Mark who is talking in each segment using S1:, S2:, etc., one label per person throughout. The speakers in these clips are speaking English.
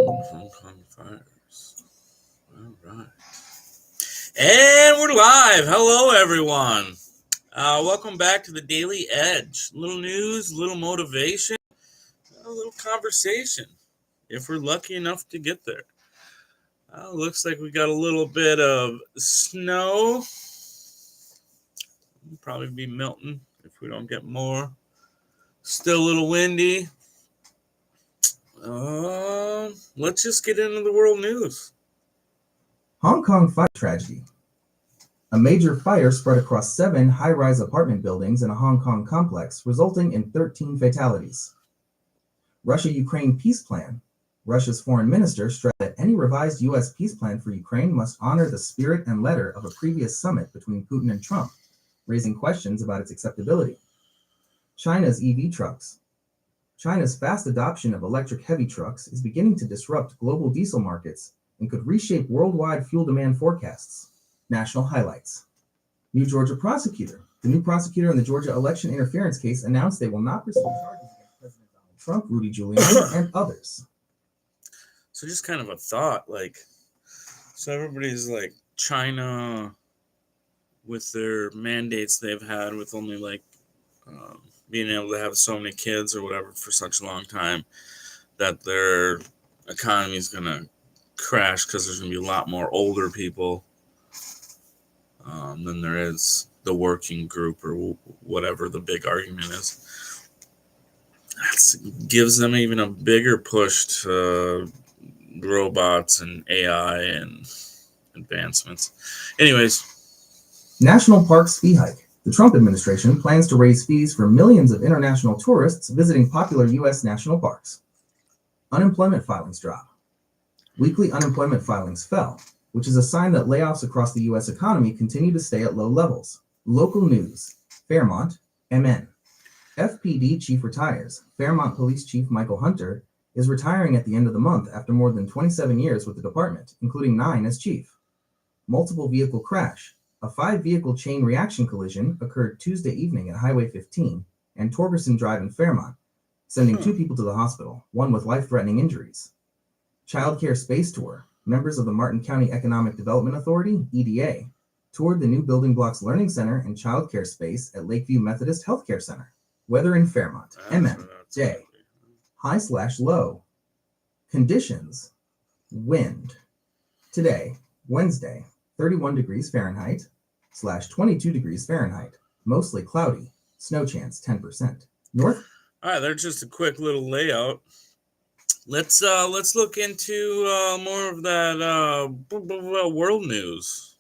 S1: Hong Kong fires. All right. And we're live. Hello, everyone. Welcome back to the Daily Edge. A little news, a little motivation, a little conversation, if we're lucky enough to get there. Looks like we got a little bit of snow. It'll probably be melting if we don't get more. Still a little windy. Let's just get into the world news.
S2: Hong Kong fire tragedy. A major fire spread across 7 high-rise apartment buildings in a Hong Kong complex, resulting in 13 fatalities. Russia-Ukraine peace plan. Russia's foreign minister stressed that any revised U.S. peace plan for Ukraine must honor the spirit and letter of a previous summit between Putin and Trump, raising questions about its acceptability. China's EV trucks. China's fast adoption of electric heavy trucks is beginning to disrupt global diesel markets and could reshape worldwide fuel demand forecasts. National highlights. New Georgia prosecutor. The new prosecutor in the Georgia election interference case announced they will not pursue charges against President Donald Trump, Rudy Giuliani, and others.
S1: So just kind of a thought, so everybody's like China with their mandates they've had with only being able to have so many kids or whatever for such a long time, that their economy is going to crash because there's going to be a lot more older people than there is the working group or whatever the big argument is. That gives them even a bigger push to robots and AI and advancements. Anyways.
S2: National parks fee hike. The Trump administration plans to raise fees for millions of international tourists visiting popular U.S. national parks. Unemployment filings drop. Weekly unemployment filings fell, which is a sign that layoffs across the U.S. economy continue to stay at low levels. Local news. Fairmont, MN. FPD chief retires. Fairmont Police Chief Michael Hunter is retiring at the end of the month after more than 27 years with the department, including 9 as chief. Multiple vehicle crash. A 5-vehicle chain reaction collision occurred Tuesday evening at Highway 15 and Torgerson Drive in Fairmont, sending 2 people to the hospital, one with life-threatening injuries. Childcare Space Tour. Members of the Martin County Economic Development Authority, EDA, toured the new Building Blocks Learning Center and Childcare Space at Lakeview Methodist Healthcare Center. Weather in Fairmont, MN, day. High/low. Conditions. Wind. Today, Wednesday, 31 degrees Fahrenheit /22 degrees Fahrenheit. Mostly cloudy. Snow chance 10%. North.
S1: All right, there's just a quick little layout. Let's look into more of that world news.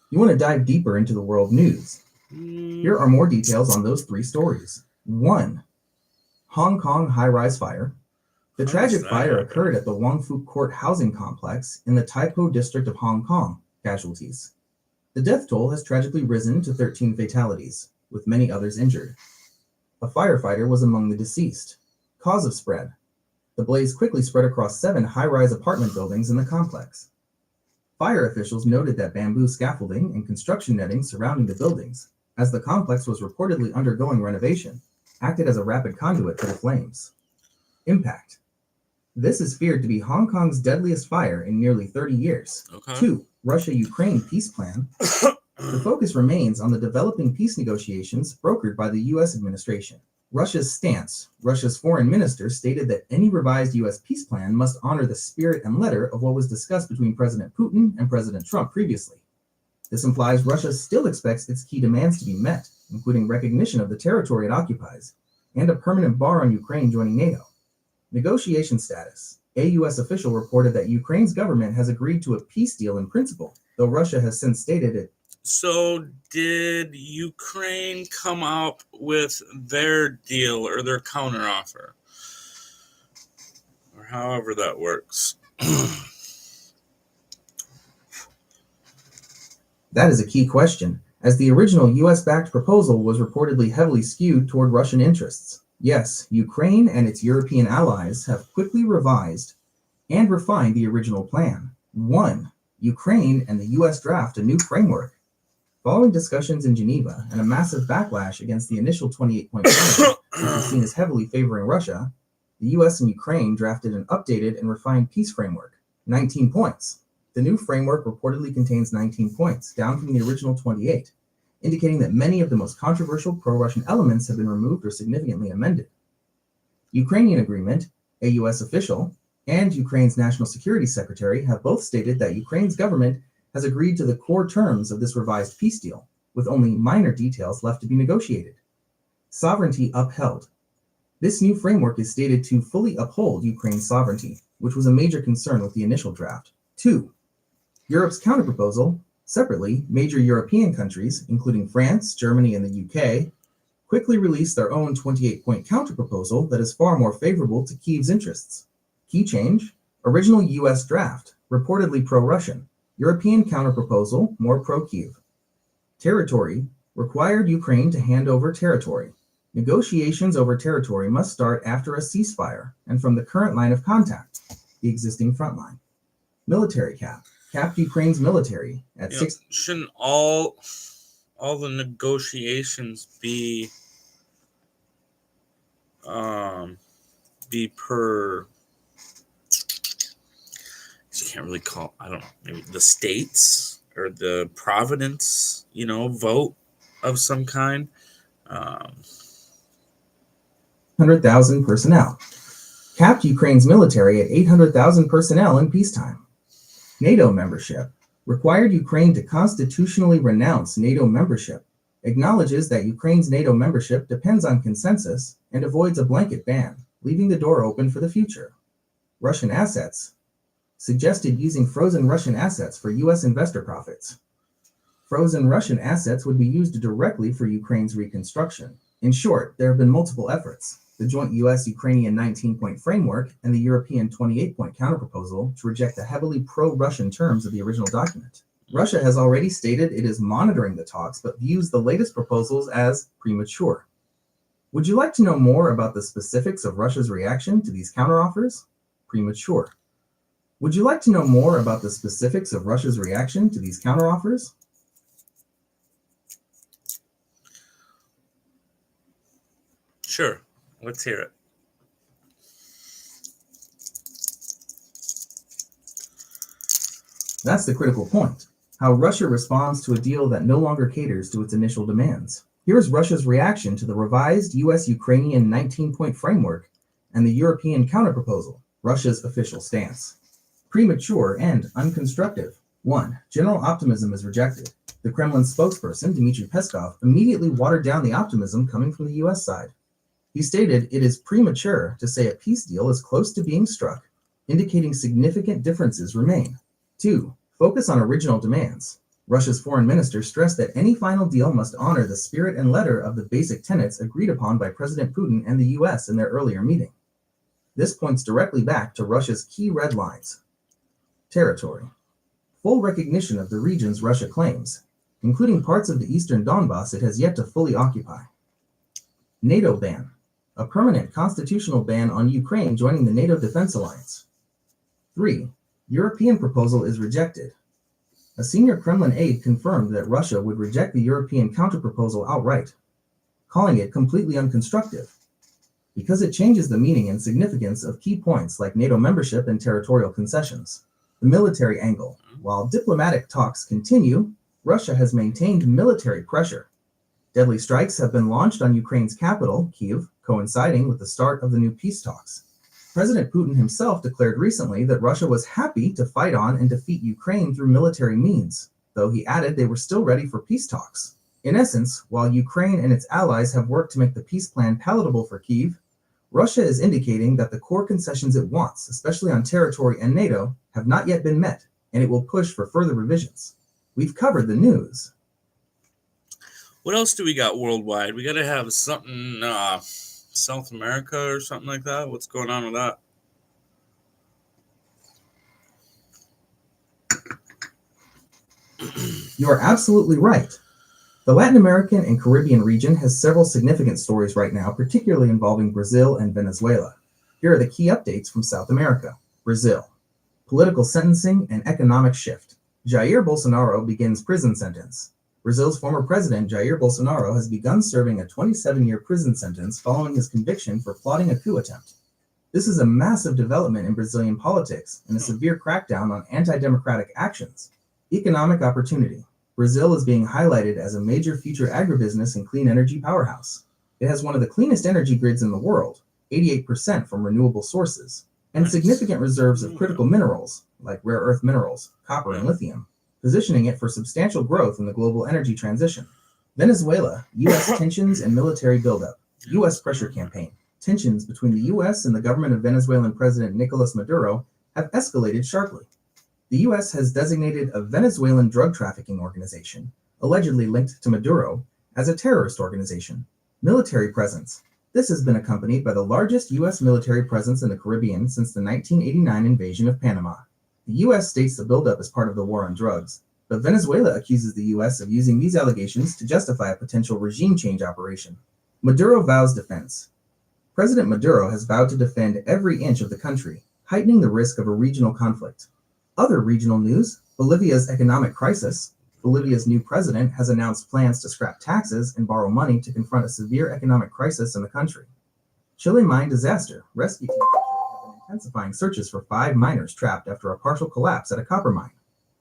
S2: You want to dive deeper into the world news? Here are more details on those 3 stories. 1. Hong Kong high-rise fire. The tragic fire occurred at the Wong Fu Court housing complex in the Tai Po district of Hong Kong. Casualties. The death toll has tragically risen to 13 fatalities, with many others injured. A firefighter was among the deceased. Cause of spread. The blaze quickly spread across 7 high-rise apartment buildings in the complex. Fire officials noted that bamboo scaffolding and construction netting surrounding the buildings, as the complex was reportedly undergoing renovation, acted as a rapid conduit for the flames. Impact. This is feared to be Hong Kong's deadliest fire in nearly 30 years.
S1: Okay.
S2: 2. Russia-Ukraine peace plan. The focus remains on the developing peace negotiations brokered by the U.S. administration. Russia's stance. Russia's foreign minister stated that any revised U.S. peace plan must honor the spirit and letter of what was discussed between President Putin and President Trump previously. This implies Russia still expects its key demands to be met, including recognition of the territory it occupies, and a permanent bar on Ukraine joining NATO. Negotiation status. A U.S. official reported that Ukraine's government has agreed to a peace deal in principle, though Russia has since stated it.
S1: So did Ukraine come up with their deal or their counteroffer? Or however that works.
S2: That is a key question, as the original U.S.-backed proposal was reportedly heavily skewed toward Russian interests. Yes, Ukraine and its European allies have quickly revised and refined the original plan. 1. Ukraine and the U.S. draft a new framework. Following discussions in Geneva and a massive backlash against the initial 28-point plan, which is seen as heavily favoring Russia, the US and Ukraine drafted an updated and refined peace framework, 19 points. The new framework reportedly contains 19 points, down from the original 28, indicating that many of the most controversial pro-Russian elements have been removed or significantly amended. Ukrainian agreement, a US official, and Ukraine's National Security Secretary have both stated that Ukraine's government has agreed to the core terms of this revised peace deal, with only minor details left to be negotiated. Sovereignty upheld. This new framework is stated to fully uphold Ukraine's sovereignty, which was a major concern with the initial draft. 2. Europe's counterproposal. Separately, major European countries, including France, Germany, and the UK, quickly released their own 28-point counterproposal that is far more favorable to Kyiv's interests. Key change: original US draft, reportedly pro-Russian. European counterproposal, more pro-Kyiv. Territory: required Ukraine to hand over territory. Negotiations over territory must start after a ceasefire and from the current line of contact, the existing front line. Military cap. Capped Ukraine's military at 6.
S1: Shouldn't all the negotiations be per, you can't really call, I don't know, maybe the states or the providence, vote of some kind.
S2: 100,000 personnel. Capped Ukraine's military at 800,000 personnel in peacetime. NATO membership. Required Ukraine to constitutionally renounce NATO membership. Acknowledges that Ukraine's NATO membership depends on consensus and avoids a blanket ban, leaving the door open for the future. Russian assets. Suggested using frozen Russian assets for US investor profits. Frozen Russian assets would be used directly for Ukraine's reconstruction. In short, there have been multiple efforts. The joint US-Ukrainian 19-point framework and the European 28-point counterproposal to reject the heavily pro-Russian terms of the original document. Russia has already stated it is monitoring the talks, but views the latest proposals as premature. Would you like to know more about the specifics of Russia's reaction to these counteroffers? Premature. Would you like to know more about the specifics of Russia's reaction to these counteroffers?
S1: Sure. Let's hear it.
S2: That's the critical point. How Russia responds to a deal that no longer caters to its initial demands. Here is Russia's reaction to the revised US-Ukrainian 19-point framework and the European counterproposal, Russia's official stance. Premature and unconstructive. 1. General optimism is rejected. The Kremlin spokesperson, Dmitry Peskov, immediately watered down the optimism coming from the US side. He stated it is premature to say a peace deal is close to being struck, indicating significant differences remain. 2. Focus on original demands. Russia's foreign minister stressed that any final deal must honor the spirit and letter of the basic tenets agreed upon by President Putin and the US in their earlier meeting. This points directly back to Russia's key red lines. Territory. Full recognition of the regions Russia claims, including parts of the eastern Donbass it has yet to fully occupy. NATO ban. A permanent constitutional ban on Ukraine joining the NATO Defense Alliance. 3. European proposal is rejected. A senior Kremlin aide confirmed that Russia would reject the European counterproposal outright, calling it completely unconstructive, because it changes the meaning and significance of key points like NATO membership and territorial concessions. The military angle. While diplomatic talks continue, Russia has maintained military pressure. Deadly strikes have been launched on Ukraine's capital, Kyiv, coinciding with the start of the new peace talks. President Putin himself declared recently that Russia was happy to fight on and defeat Ukraine through military means, though he added they were still ready for peace talks. In essence, while Ukraine and its allies have worked to make the peace plan palatable for Kyiv, Russia is indicating that the core concessions it wants, especially on territory and NATO, have not yet been met, and it will push for further revisions. We've covered the news.
S1: What else do we got worldwide? We got to have something, South America or something like that. What's going on with that?
S2: You are absolutely right. The Latin American and Caribbean region has several significant stories right now, particularly involving Brazil and Venezuela. Here are the key updates from South America. Brazil. Political sentencing and economic shift. Jair Bolsonaro begins prison sentence. Brazil's former president, Jair Bolsonaro, has begun serving a 27-year prison sentence following his conviction for plotting a coup attempt. This is a massive development in Brazilian politics and a severe crackdown on anti-democratic actions. Economic opportunity. Brazil is being highlighted as a major future agribusiness and clean energy powerhouse. It has one of the cleanest energy grids in the world, 88% from renewable sources, and significant reserves of critical minerals, like rare earth minerals, copper, and lithium, positioning it for substantial growth in the global energy transition. Venezuela, U.S. tensions and military buildup. U.S. pressure campaign. Tensions between the U.S. and the government of Venezuelan President Nicolas Maduro have escalated sharply. The U.S. has designated a Venezuelan drug trafficking organization, allegedly linked to Maduro, as a terrorist organization. Military presence. This has been accompanied by the largest U.S. military presence in the Caribbean since the 1989 invasion of Panama. The U.S. states the buildup is part of the war on drugs, but Venezuela accuses the U.S. of using these allegations to justify a potential regime change operation. Maduro vows defense. President Maduro has vowed to defend every inch of the country, heightening the risk of a regional conflict. Other regional news: Bolivia's economic crisis. Bolivia's new president has announced plans to scrap taxes and borrow money to confront a severe economic crisis in the country. Chile mine disaster. Rescue teams have been intensifying searches for 5 miners trapped after a partial collapse at a copper mine.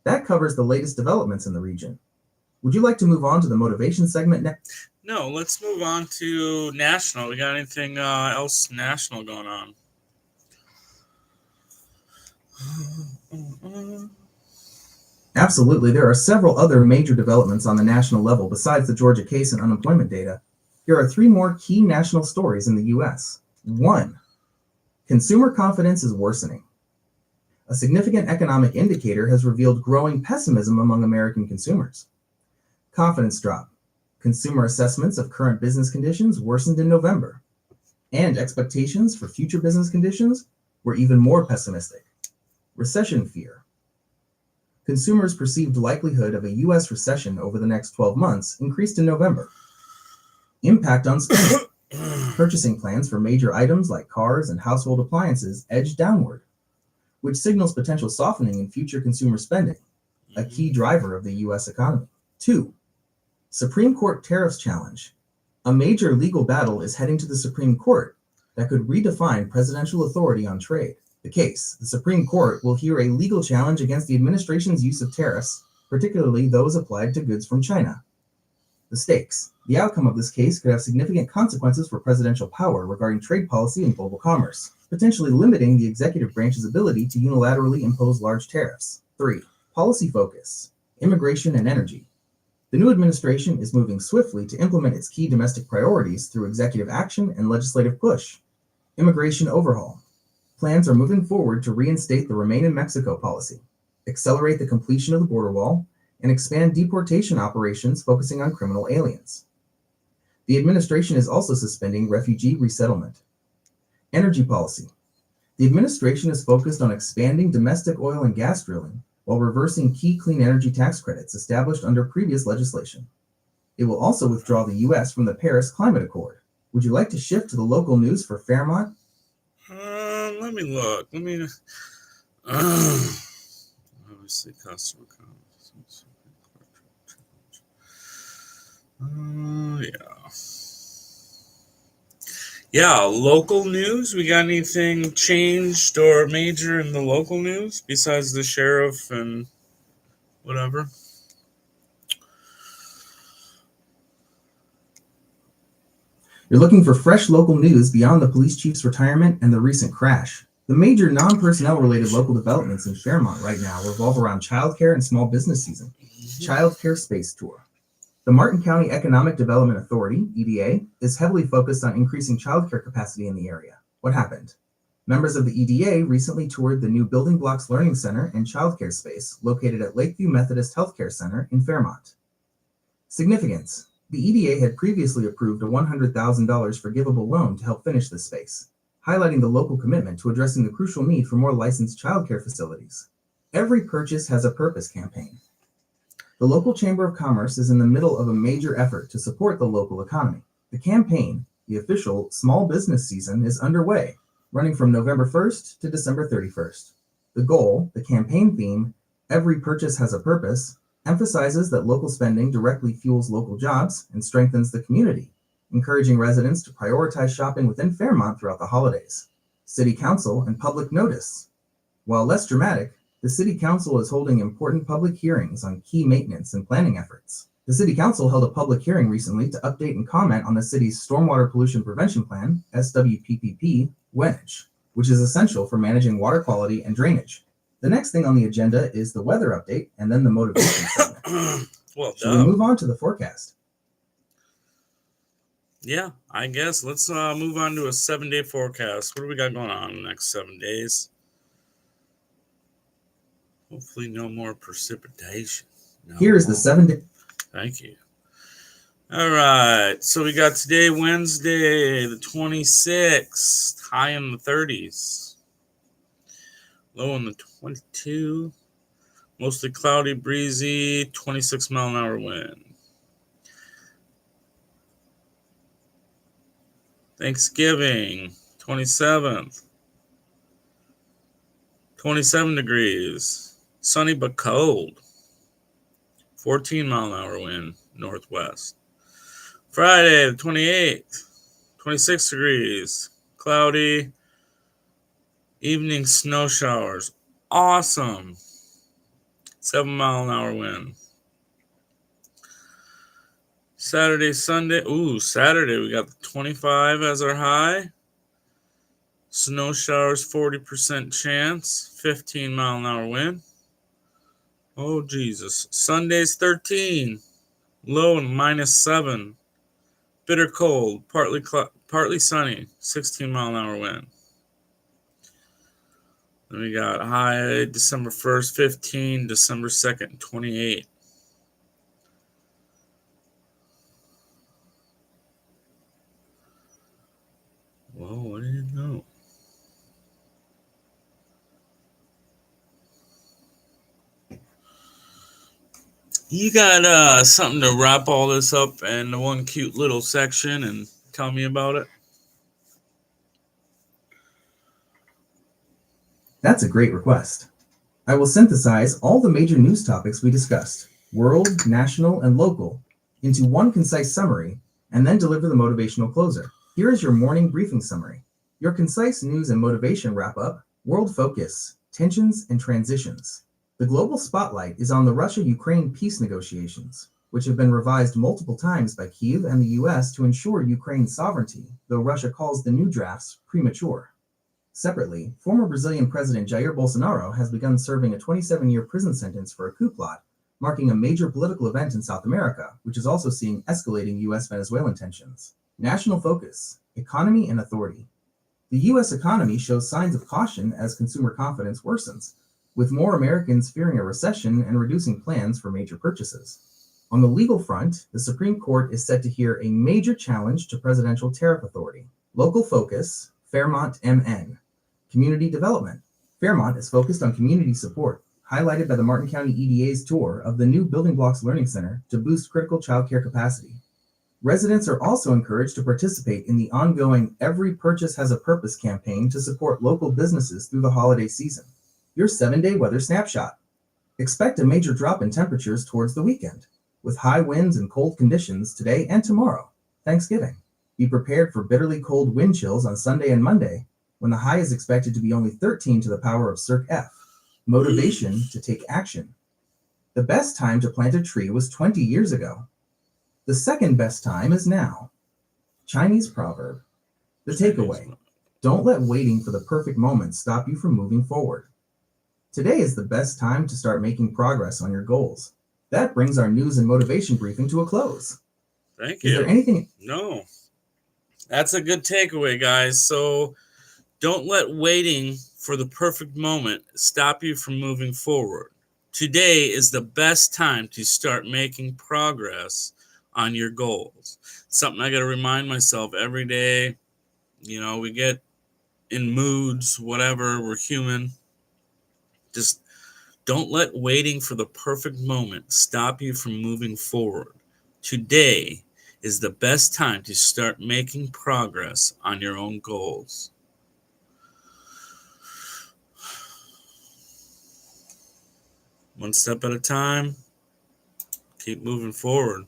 S2: That covers the latest developments in the region. Would you like to move on to the motivation segment next?
S1: No, let's move on to national. We got anything else national going on?
S2: Absolutely. There are several other major developments on the national level besides the Georgia case and unemployment data. Here are 3 more key national stories in the U.S. 1. Consumer confidence is worsening. A significant economic indicator has revealed growing pessimism among American consumers. Confidence drop. Consumer assessments of current business conditions worsened in November, and expectations for future business conditions were even more pessimistic. Recession fear. Consumers' perceived likelihood of a U.S. recession over the next 12 months increased in November. Impact on spending. Purchasing plans for major items like cars and household appliances edged downward, which signals potential softening in future consumer spending, a key driver of the U.S. economy. 2. Supreme Court tariffs challenge. A major legal battle is heading to the Supreme Court that could redefine presidential authority on trade. The case: the Supreme Court will hear a legal challenge against the administration's use of tariffs, particularly those applied to goods from China. The stakes: the outcome of this case could have significant consequences for presidential power regarding trade policy and global commerce, potentially limiting the executive branch's ability to unilaterally impose large tariffs. 3. Policy focus. Immigration and energy. The new administration is moving swiftly to implement its key domestic priorities through executive action and legislative push. Immigration overhaul. Plans are moving forward to reinstate the Remain in Mexico policy, accelerate the completion of the border wall, and expand deportation operations focusing on criminal aliens. The administration is also suspending refugee resettlement. Energy policy. The administration is focused on expanding domestic oil and gas drilling while reversing key clean energy tax credits established under previous legislation. It will also withdraw the U.S. from the Paris Climate Accord. Would you like to shift to the local news for Fairmont?
S1: Let me look. Let me obviously customer comments. Yeah, local news. We got anything changed or major in the local news besides the sheriff and whatever?
S2: You're looking for fresh local news beyond the police chief's retirement and the recent crash. The major non-personnel related local developments in Fairmont right now revolve around childcare and small business season. Childcare Space Tour. The Martin County Economic Development Authority, EDA, is heavily focused on increasing childcare capacity in the area. What happened? Members of the EDA recently toured the new Building Blocks Learning Center and childcare space located at Lakeview Methodist Healthcare Center in Fairmont. Significance. The EDA had previously approved a $100,000 forgivable loan to help finish this space, highlighting the local commitment to addressing the crucial need for more licensed childcare facilities. Every Purchase Has a Purpose campaign. The local Chamber of Commerce is in the middle of a major effort to support the local economy. The campaign, the official small business season, is underway, running from November 1st to December 31st. The goal, the campaign theme, Every Purchase Has a Purpose, emphasizes that local spending directly fuels local jobs and strengthens the community, encouraging residents to prioritize shopping within Fairmont throughout the holidays. City Council and public notice. While less dramatic, the City Council is holding important public hearings on key maintenance and planning efforts. The City Council held a public hearing recently to update and comment on the city's Stormwater Pollution Prevention Plan, SWPPP, WENAGE, which is essential for managing water quality and drainage. The next thing on the agenda is the weather update and then the motivation segment.
S1: Well,
S2: Should we move on to the forecast?
S1: Yeah, I guess. Let's move on to a 7-day forecast. What do we got going on in the next 7 days? Hopefully no more precipitation.
S2: Here is the 7-day.
S1: Thank you. All right. So we got today, Wednesday, the 26th, high in the 30s, low in the 22, mostly cloudy, breezy, 26 mile an hour wind. Thanksgiving, 27th, 27 degrees, sunny but cold, 14 mile an hour wind, northwest. Friday, the 28th, 26 degrees, cloudy, evening snow showers, awesome, 7 mile an hour wind. Saturday, Sunday, Saturday we got the 25 as our high. Snow showers, 40% chance, 15 mile an hour wind. Oh, Jesus. Sunday's 13, low and -7. Bitter cold, partly sunny, 16 mile an hour wind. Then we got high December 1st, 15, December 2nd, 28. Whoa, what do you know? You got something to wrap all this up in one cute little section and tell me about it?
S2: That's a great request. I will synthesize all the major news topics we discussed, world, national, and local, into one concise summary, and then deliver the motivational closer. Here is your morning briefing summary. Your concise news and motivation wrap-up, world focus, tensions and transitions. The global spotlight is on the Russia-Ukraine peace negotiations, which have been revised multiple times by Kyiv and the US to ensure Ukraine's sovereignty, though Russia calls the new drafts premature. Separately, former Brazilian President Jair Bolsonaro has begun serving a 27-year prison sentence for a coup plot, marking a major political event in South America, which is also seeing escalating US-Venezuelan tensions. National focus, economy and authority. The US economy shows signs of caution as consumer confidence worsens, with more Americans fearing a recession and reducing plans for major purchases. On the legal front, the Supreme Court is set to hear a major challenge to presidential tariff authority. Local focus, Fairmont MN. Community development. Fairmont is focused on community support, highlighted by the Martin County EDA's tour of the new Building Blocks Learning Center to boost critical childcare capacity. Residents are also encouraged to participate in the ongoing Every Purchase Has a Purpose campaign to support local businesses through the holiday season. Your 7-day weather snapshot. Expect a major drop in temperatures towards the weekend, with high winds and cold conditions today and tomorrow, Thanksgiving. Be prepared for bitterly cold wind chills on Sunday and Monday, when the high is expected to be only 13 to the power of Circ F. Motivation to take action. The best time to plant a tree was 20 years ago. The second best time is now. Chinese proverb. The takeaway. Don't let waiting for the perfect moment stop you from moving forward. Today is the best time to start making progress on your goals. That brings our news and motivation briefing to a close.
S1: Thank you.
S2: Is there anything?
S1: No. That's a good takeaway, guys. So don't let waiting for the perfect moment stop you from moving forward. Today is the best time to start making progress on your goals. Something I got to remind myself every day. You know, we get in moods, whatever, we're human. Just don't let waiting for the perfect moment stop you from moving forward. Today is the best time to start making progress on your own goals. One step at a time, keep moving forward.